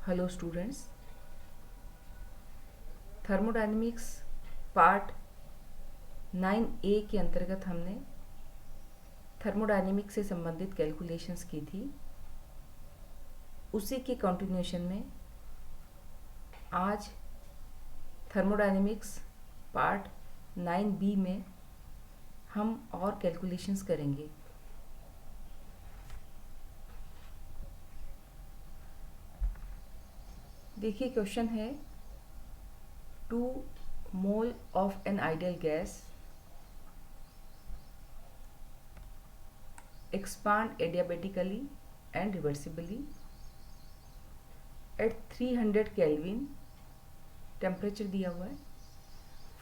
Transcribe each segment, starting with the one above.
Hello students, thermodynamics part 9A के अंतर्गत हमने थर्मोडायनेमिक्स से संबंधित कैलकुलेशंस की थी। उसी के कंटिन्यूएशन में आज थर्मोडायनेमिक्स पार्ट 9B में हम और कैलकुलेशंस करेंगे। देखिए क्वेश्चन है 2 mole of an ideal gas expand adiabatically and reversibly at 300 Kelvin temperature दिया हुआ है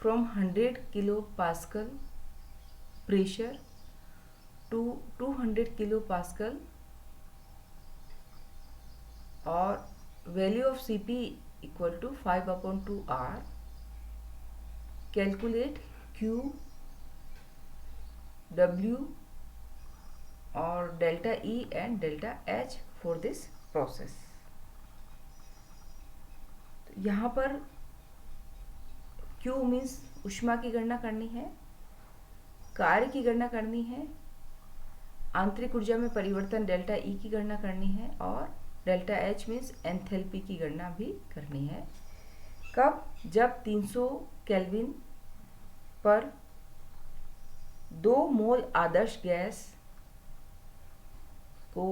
from 100 kilo pascal pressure to 200 kilo pascal और value of Cp equal to 5/2R। Calculate Q, W और delta E and delta H for this process. तो यहाँ पर Q means ऊष्मा की गणना करनी है, कार्य की गणना करनी है, आंतरिक ऊर्जा में परिवर्तन डेल्टा E की गणना करनी है और डेल्टा H मीन्स एंथैल्पी की गणना भी करनी है। कब? जब 300 केल्विन पर 2 मोल आदर्श गैस को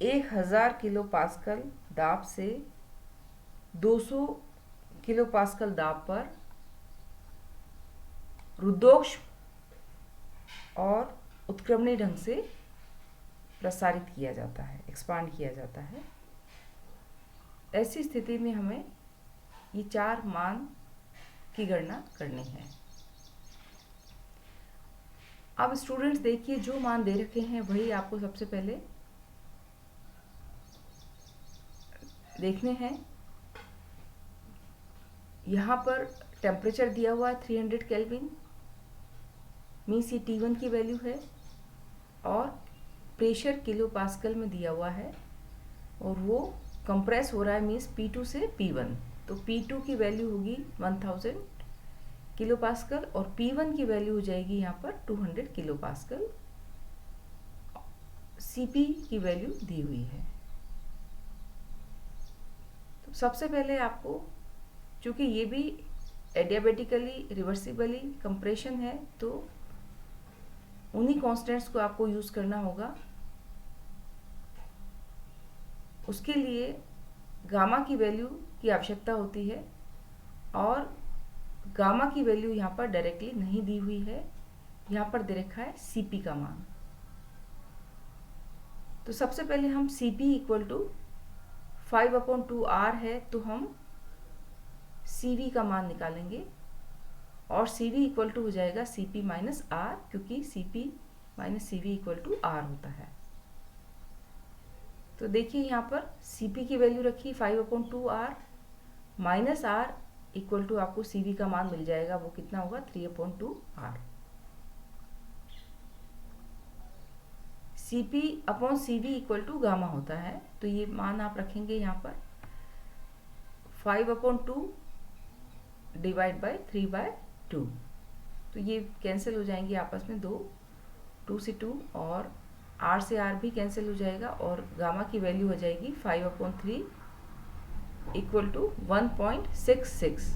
1000 किलो पास्कल दाब से 200 किलो पास्कल दाब पर रुद्धोष्म और उत्क्रमणी ढंग से प्रसारित किया जाता है, एक्सपांड किया जाता है। ऐसी स्थिति में हमें ये 4 मान की गणना करनी है। अब स्टूडेंट्स देखिए, जो मान दे रखे हैं वही आपको सबसे पहले देखने हैं। यहाँ पर टेम्परेचर दिया हुआ है 300 केल्विन, मीन्स ये T1 की वैल्यू है, और प्रेशर किलो पास्कल में दिया हुआ है और वो कंप्रेस हो रहा है मीन्स P2 से P1। तो P2 की वैल्यू होगी 1000 किलो पास्कल और P1 की वैल्यू हो जाएगी यहाँ पर 200 किलो पास्कल। Cp की वैल्यू दी हुई है। तो सबसे पहले आपको, चूंकि ये भी एडियाबेटिकली रिवर्सिबली कंप्रेशन है, तो उन्हीं कॉन्स्टेंट्स को आपको यूज करना होगा। उसके लिए गामा की वैल्यू की आवश्यकता होती है और गामा की वैल्यू यहाँ पर डायरेक्टली नहीं दी हुई है, यहाँ पर दे रखा है Cp का मान। तो सबसे पहले हम Cp इक्वल टू 5/2R है, तो हम Cv का मान निकालेंगे और Cv इक्वल टू हो जाएगा Cp माइनस R, क्योंकि Cp minus Cv equal to R होता है। तो देखिए यहाँ पर Cp की वैल्यू रखी 5/2R minus R equal to आपको Cv का मान मिल जाएगा, वो कितना होगा 3/2R। Cp/Cv equal to gamma होता है, तो ये मान आप रखेंगे यहाँ पर 5/2 डिवाइड बाई 3/2। तो ये कैंसिल हो जाएंगे आपस में, 2 से 2 और R से R भी कैंसिल हो जाएगा और गामा की वैल्यू हो जाएगी 5/3 इक्वल टू 1.66।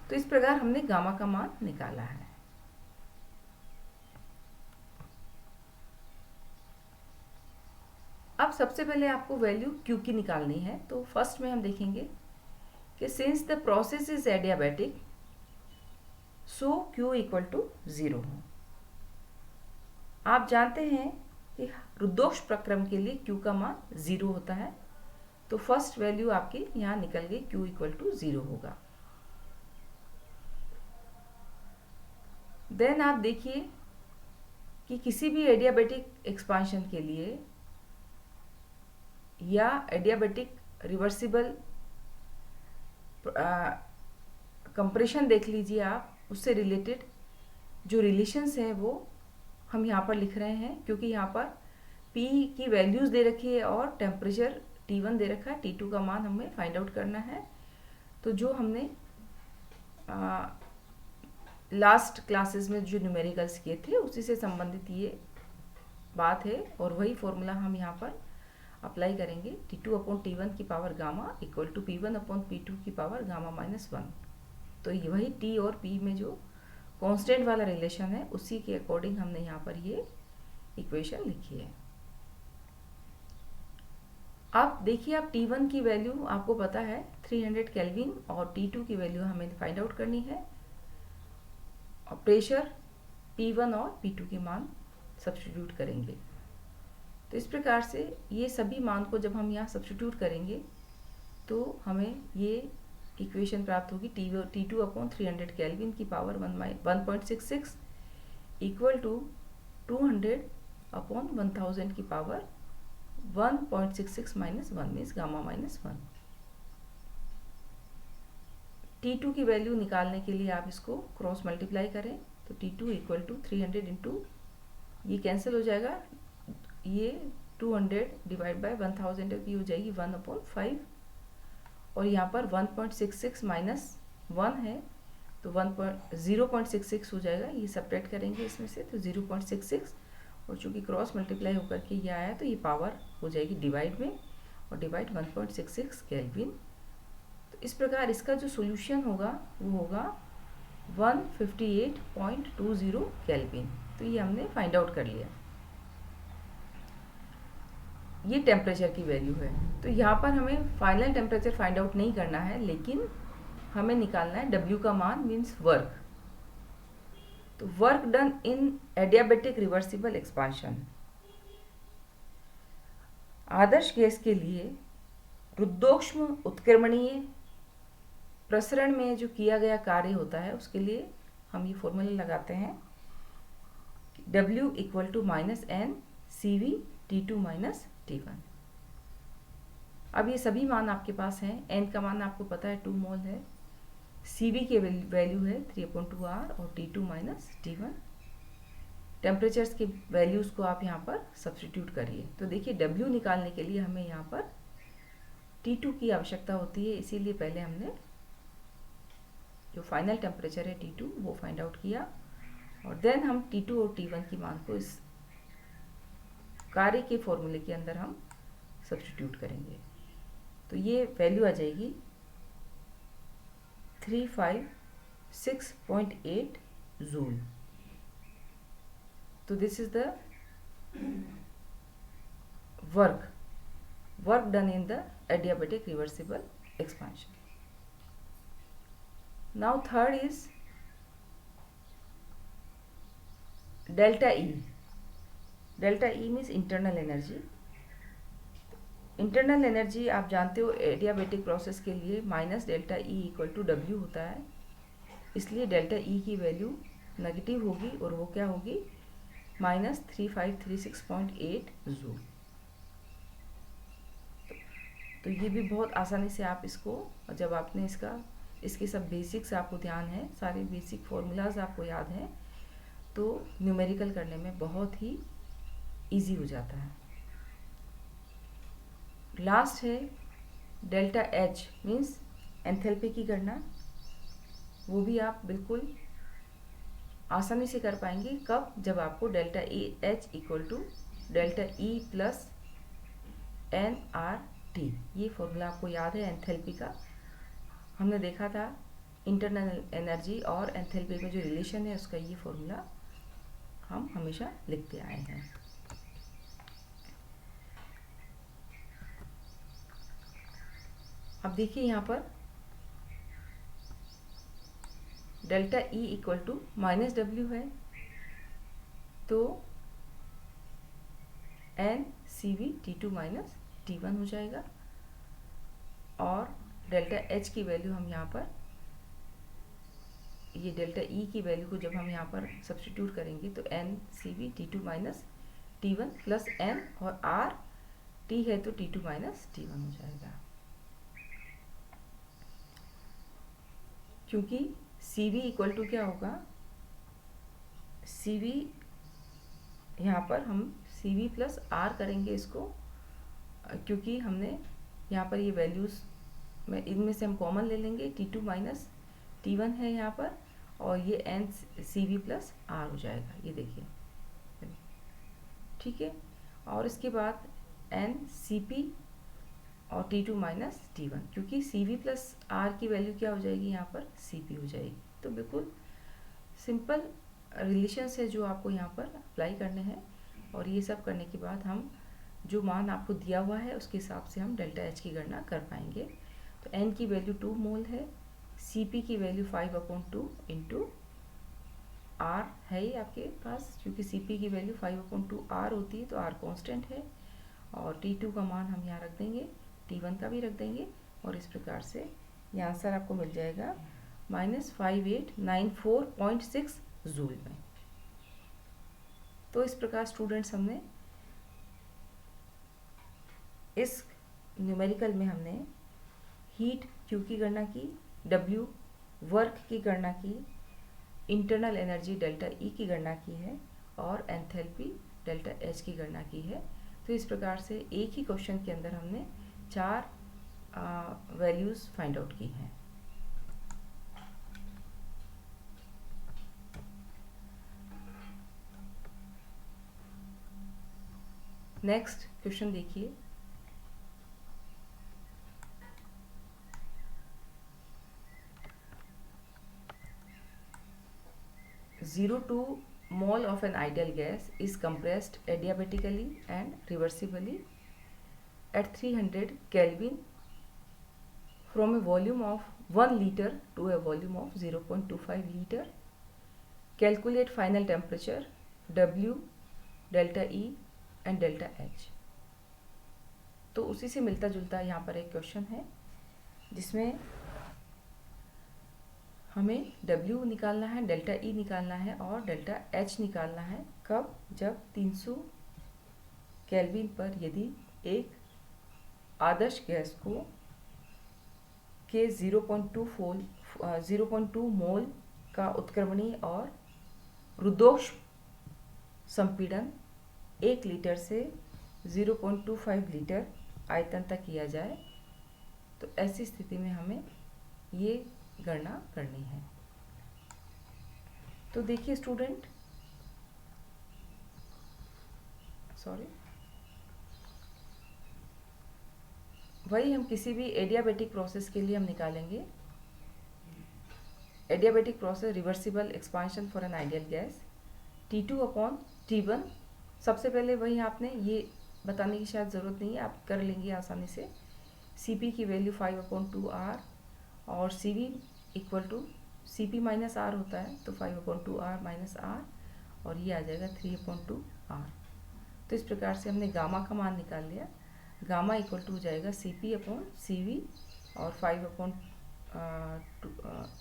तो इस प्रकार हमने गामा का मान निकाला है। अब सबसे पहले आपको वैल्यू Q की निकालनी है। तो फर्स्ट में हम देखेंगे कि since the process is adiabatic so Q equal to 0 हो। आप जानते हैं कि रुद्धोष्म प्रक्रम के लिए Q का मान 0 होता है, तो फर्स्ट वैल्यू आपकी यहाँ निकल गई, Q इक्वल टू 0 होगा। देन आप देखिए कि किसी भी एडियाबैटिक एक्सपांशन के लिए या एडियाबैटिक रिवर्सिबल कंप्रेशन देख लीजिए आप, उससे रिलेटेड जो रिलेशंस हैं वो हम यहाँ पर लिख रहे हैं, क्योंकि यहाँ पर P की वैल्यूज़ दे रखी है और टेम्परेचर T1 दे रखा है, T2 का मान हमें फाइंड आउट करना है। तो जो हमने लास्ट क्लासेस में जो न्यूमेरिकल्स किए थे उसी से संबंधित ये बात है और वही फॉर्मूला हम यहाँ पर अप्लाई करेंगे। T2 अपॉन T1 की power gamma equal to P1 upon P2 की पावर गामा माइनस 1। तो ये वही T और P में जो कांस्टेंट वाला रिलेशन है उसी के अकॉर्डिंग हमने यहाँ पर ये इक्वेशन लिखी है। अब देखिए, आप T1 की वैल्यू आपको पता है 300 केल्विन और T2 की वैल्यू हमें फाइंड आउट करनी है और प्रेशर P1 और P2 के मान सब्स्टिट्यूट करेंगे। तो इस प्रकार से ये सभी मान को जब हम यहाँ सब्स्टिट्यूट करेंगे तो हमें ये इक्वेशन प्राप्त होगी। T2 अपॉन 300 केल्विन की पावर 1.66 इक्वल टू 200 अपॉन 1000 की power 1.66 minus 1 means gamma minus 1। T2 की वैल्यू निकालने के लिए आप इसको क्रॉस मल्टीप्लाई करें तो T2 इक्वल टू 300 इंटू, ये कैंसिल हो जाएगा, ये 200 डिवाइड बाय 1000 की हो जाएगी 1/5 और यहाँ पर 1.66 माइनस 1 है तो 0.66 हो जाएगा। ये सब्ट्रैक्ट करेंगे इसमें से तो 0.66 और चूँकि क्रॉस मल्टीप्लाई होकर के ये आया तो ये पावर हो जाएगी डिवाइड में और डिवाइड 1.66 केल्विन। तो इस प्रकार इसका जो सोल्यूशन होगा वो होगा 158.20 केल्विन। तो ये हमने फाइंड आउट कर लिया। ये टेम्परेचर की वैल्यू है। तो यहाँ पर हमें फाइनल टेम्परेचर फाइंड आउट नहीं करना है, लेकिन हमें निकालना है W का मान मीन्स वर्क। तो work done in adiabatic reversible expansion. Adarsh gas के लिए रुद्धोष्म उत्क्रमणीय प्रसरण में जो किया गया कार्य होता है उसके लिए हम ये फॉर्मूला लगाते हैं W equal to minus n CV T2 minus T1। अब ये सभी मान आपके पास हैं। n का मान आपको पता है 2 मोल है, CV की वैल्यू है 3/2R और T2 माइनस T1। टेम्परेचर्स के वैल्यूज़ को आप यहाँ पर सब्स्टिट्यूट करिए। तो देखिए, W निकालने के लिए हमें यहाँ पर T2 की आवश्यकता होती है, इसीलिए पहले हमने जो फाइनल टेम्परेचर है T2 वो फाइंड आउट किया और देन हम T2 और T1 की मान को इस कार्य के फॉर्मूले के अंदर हम सब्स्टिट्यूट करेंगे। तो ये वैल्यू आ जाएगी 356.8 जूल। तो this is the work done in the adiabatic reversible expansion. Now third is delta E. Delta E means internal energy. Internal energy आप जानते हो एडियाबेटिक प्रोसेस के लिए minus delta E equal to W होता है, इसलिए delta E की value negative होगी और वो क्या होगी माइनस 3536.8 जूल। तो ये भी बहुत आसानी से आप इसको, जब आपने इसके सब बेसिक्स आपको ध्यान है, सारे बेसिक फॉर्मूलाज आपको याद हैं, तो न्यूमेरिकल करने में बहुत ही इजी हो जाता है। लास्ट है डेल्टा H मीन्स एंथैल्पी की गणना। वो भी आप बिल्कुल आसानी से कर पाएंगे। कब? जब आपको delta H equal to delta E plus nRT, ये फॉर्मूला आपको याद है एंथैल्पी का। हमने देखा था इंटरनल एनर्जी और एंथैल्पी में जो रिलेशन है उसका ये फॉर्मूला हम हमेशा लिखते आए हैं। अब देखिए यहाँ पर delta E equal to minus W है, तो NCV T2 माइनस T1 हो जाएगा और डेल्टा H की वैल्यू हम यहाँ पर, ये डेल्टा E की वैल्यू को जब हम यहाँ पर सब्स्टिट्यूट करेंगे तो NCV T2 minus T1 plus N और R T है तो T2 माइनस T1 हो जाएगा। क्योंकि CV इक्वल टू क्या होगा, CV यहाँ पर हम CV प्लस R करेंगे इसको, क्योंकि हमने यहाँ पर ये वैल्यूज़ में इनमें से हम कॉमन ले लेंगे, T2 माइनस T1 है यहाँ पर, और ये NCV प्लस R हो जाएगा, ये देखिए, ठीक है। और इसके बाद NCP और T2 माइनस T1, क्योंकि CV प्लस R की वैल्यू क्या हो जाएगी यहाँ पर, CP हो जाएगी। तो बिल्कुल सिंपल रिलेशंस है जो आपको यहाँ पर अप्लाई करने हैं, और ये सब करने के बाद हम जो मान आपको दिया हुआ है उसके हिसाब से हम डेल्टा H की गणना कर पाएंगे। तो N की वैल्यू 2 मोल है, CP की वैल्यू 5/2 इंटू R है ही आपके पास, क्योंकि CP की वैल्यू 5/2 R होती है, तो R कांस्टेंट है, और T2 का मान हम यहाँ रख देंगे, T1 का भी रख देंगे, और इस प्रकार से ये आंसर आपको मिल जाएगा -5894.6 जूल में। तो इस प्रकार स्टूडेंट्स हमने इस न्यूमेरिकल में हमने हीट Q की गणना की, W वर्क की गणना की, इंटरनल एनर्जी डेल्टा E की गणना की है, और एंथैल्पी डेल्टा H की गणना की है। तो इस प्रकार से एक ही क्वेश्चन के अंदर हमने 4 वैल्यूज़ फाइंड आउट की हैं। नेक्स्ट क्वेश्चन देखिए, (0.2 mole of an ideal gas is compressed adiabatically and reversibly at 300 Kelvin from a volume of 1 liter to a volume of 0.25 liter. Calculate final temperature W, delta E and delta H. तो उसी से मिलता जुलता यहाँ पर एक question है जिसमें हमें W निकालना है, डेल्टा E निकालना है और डेल्टा H निकालना है। कब? जब 300 केल्विन पर यदि एक आदर्श गैस को के 0.2 मोल का उत्क्रमणीय और रुद्धोष्म संपीड़न 1 लीटर से 0.25 लीटर आयतन तक किया जाए, तो ऐसी स्थिति में हमें ये गणना करनी है। तो देखिए स्टूडेंट, वही हम किसी भी एडियाबेटिक प्रोसेस के लिए हम निकालेंगे। Adiabatic process reversible expansion for an ideal gas, T2/T1। सबसे पहले वही आपने ये बताने की शायद ज़रूरत नहीं है, आप कर लेंगे आसानी से। CP की वैल्यू 5/2 R और CV equal to CP minus R होता है, तो 5/2 R माइनस R, और ये आ जाएगा 3/2 R। तो इस प्रकार से हमने गामा का मान निकाल लिया। गामा इक्वल टू हो जाएगा CP/CV, और 5/2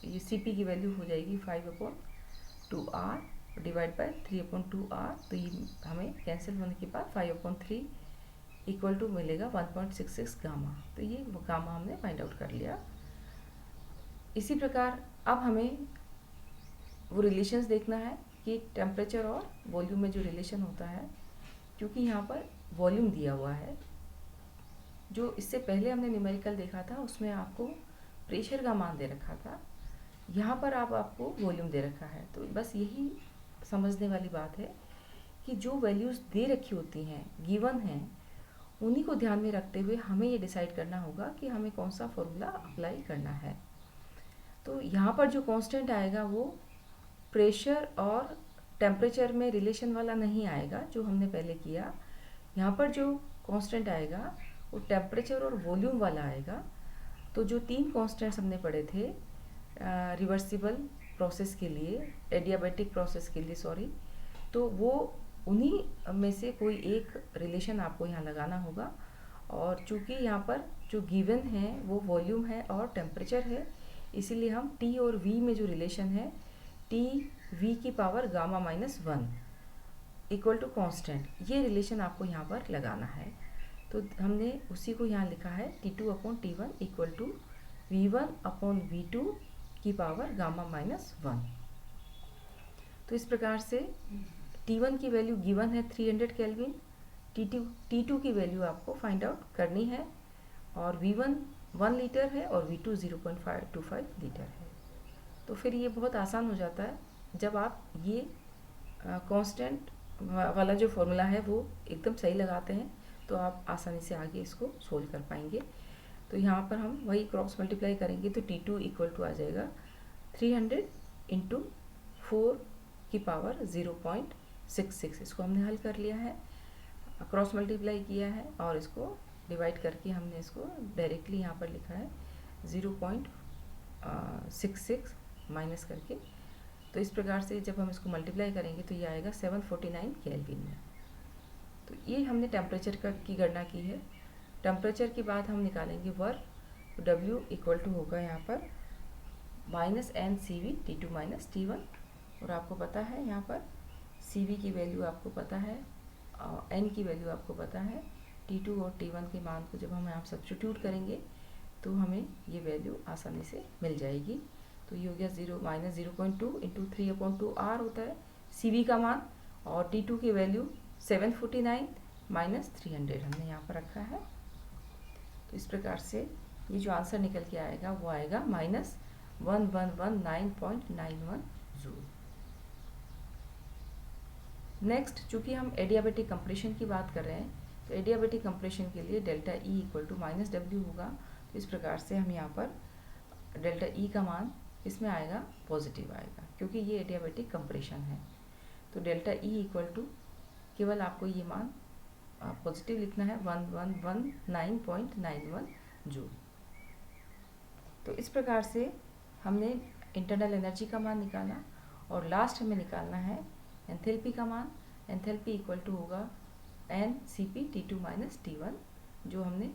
ये CP की वैल्यू हो जाएगी 5/2 R डिवाइड बाय 3/2 R। तो ये हमें कैंसिल होने के बाद 5/3 इक्वल टू मिलेगा 1.66 गामा। तो ये गामा हमने फाइंड आउट कर लिया। इसी प्रकार अब हमें वो रिलेशंस देखना है कि टेम्परेचर और वॉल्यूम में जो रिलेशन होता है, क्योंकि यहाँ पर वॉल्यूम दिया हुआ है। जो इससे पहले हमने न्यूमेरिकल देखा था उसमें आपको प्रेशर का मान दे रखा था, यहाँ पर आपको वॉल्यूम दे रखा है। तो बस यही समझने वाली बात है कि जो वैल्यूज़ दे रखी होती हैं, गिवन हैं, उन्हीं को ध्यान में रखते हुए हमें ये डिसाइड करना होगा कि हमें कौन सा फॉर्मूला अप्लाई करना है। तो यहाँ पर जो कांस्टेंट आएगा वो प्रेशर और टेम्परेचर में रिलेशन वाला नहीं आएगा जो हमने पहले किया। यहाँ पर जो कांस्टेंट आएगा वो टेम्परेचर और वॉल्यूम वाला आएगा। तो जो 3 कांस्टेंट्स हमने पढ़े थे रिवर्सिबल प्रोसेस के लिए, एडियाबेटिक प्रोसेस के लिए सॉरी, तो वो उन्हीं में से कोई एक रिलेशन आपको यहाँ लगाना होगा। और चूँकि यहाँ पर जो गिवन है वो वॉल्यूम है और टेम्परेचर है, इसीलिए हम T और V में जो रिलेशन है TV की power gamma minus 1 equal to constant, ये रिलेशन आपको यहाँ पर लगाना है। तो हमने उसी को यहाँ लिखा है T2/T1 इक्वल टू V1/V2 की पावर गामा माइनस 1। तो इस प्रकार से T1 की वैल्यू गिवन है 300 केल्विन T2 की वैल्यू आपको फाइंड आउट करनी है, और V1 1 लीटर है और V2 0.525 लीटर है। तो फिर ये बहुत आसान हो जाता है जब आप ये कांस्टेंट वाला जो फॉर्मूला है वो एकदम सही लगाते हैं, तो आप आसानी से आगे इसको सोल्व कर पाएंगे। तो यहाँ पर हम वही क्रॉस मल्टीप्लाई करेंगे तो T2 इक्वल टू आ जाएगा 300 इंटू 4 की पावर 0.66। इसको हमने हल कर लिया है, क्रॉस मल्टीप्लाई किया है और इसको डिवाइड करके हमने इसको डायरेक्टली यहाँ पर लिखा है 0.66 माइनस करके। तो इस प्रकार से जब हम इसको मल्टीप्लाई करेंगे तो ये आएगा 749 केल्विन में। तो ये हमने टेम्परेचर की गणना की है। टेम्परेचर के बाद हम निकालेंगे वर्क, तो W इक्वल टू होगा यहाँ पर -NCV T2 - T1, और आपको पता है यहाँ पर CV की वैल्यू आपको पता है, N की वैल्यू आपको पता है। T2 और T1 के मान को जब हम यहाँ सब्स्टिट्यूट करेंगे तो हमें ये वैल्यू आसानी से मिल जाएगी। तो ये हो गया 0-0.2 इंटू 3/2 R होता है CV का मान, और T2 की वैल्यू 749 माइनस 300 हमने यहाँ पर रखा है। तो इस प्रकार से ये जो आंसर निकल के आएगा वो आएगा -1119.91 जूल। नेक्स्ट, चूँकि हम एडियाबेटिक कंप्रेशन की बात कर रहे हैं, तो एडियाबेटिक कंप्रेशन के लिए delta E equal to -W होगा। तो इस प्रकार से हम यहाँ पर डेल्टा E का मान इसमें आएगा पॉजिटिव आएगा, क्योंकि ये एडियाबेटिक कंप्रेशन है। तो डेल्टा E इक्वल टू केवल आपको ये मान पॉजिटिव लिखना है 1119.91 जूल। तो इस प्रकार से हमने इंटरनल एनर्जी का मान निकाला, और लास्ट हमें निकालना है एंथैल्पी का मान। एंथैल्पी इक्वल टू होगा NCP T2 - T1, जो हमने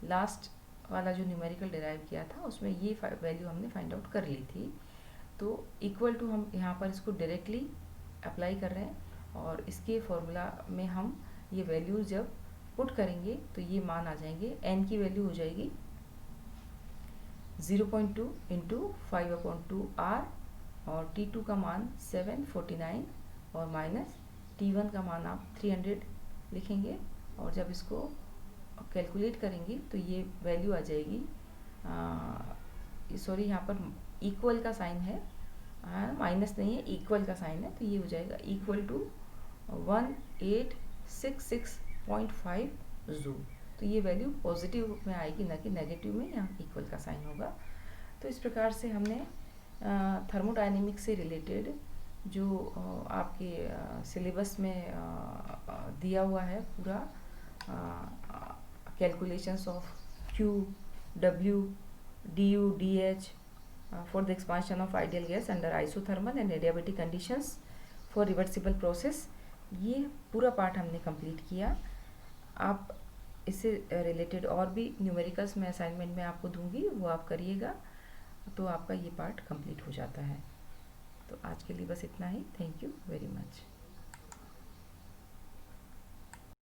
लास्ट वाला जो न्यूमेरिकल डिराइव किया था उसमें ये वैल्यू हमने फाइंड आउट कर ली थी। तो इक्वल टू हम यहाँ पर इसको डायरेक्टली अप्लाई कर रहे हैं, और इसके फॉर्मूला में हम ये वैल्यू जब पुट करेंगे तो ये मान आ जाएंगे। N की वैल्यू हो जाएगी 0.2 इंटू 5/2 R, और T2 का मान 749 और माइनस T1 का मान आप 300 लिखेंगे, और जब इसको कैलकुलेट करेंगे तो ये वैल्यू आ जाएगी, सॉरी यहाँ पर इक्वल का साइन है, माइनस नहीं है, इक्वल का साइन है, तो ये हो जाएगा इक्वल टू 1866.5 जूल। तो ये वैल्यू पॉजिटिव में आएगी, ना कि नेगेटिव में, यहाँ इक्वल का साइन होगा। तो इस प्रकार से हमने थर्मोडायनेमिक्स से रिलेटेड जो आपके सिलेबस में दिया हुआ है पूरा calculations of Q, W, DU, DH for the expansion of ideal gas under isothermal and adiabatic conditions for reversible process, ये पूरा पार्ट हमने कंप्लीट किया। आप इससे रिलेटेड और भी न्यूमेरिकल्स में असाइनमेंट में आपको दूंगी, वो आप करिएगा, तो आपका ये पार्ट कंप्लीट हो जाता है। तो आज के लिए बस इतना ही। Thank you very much.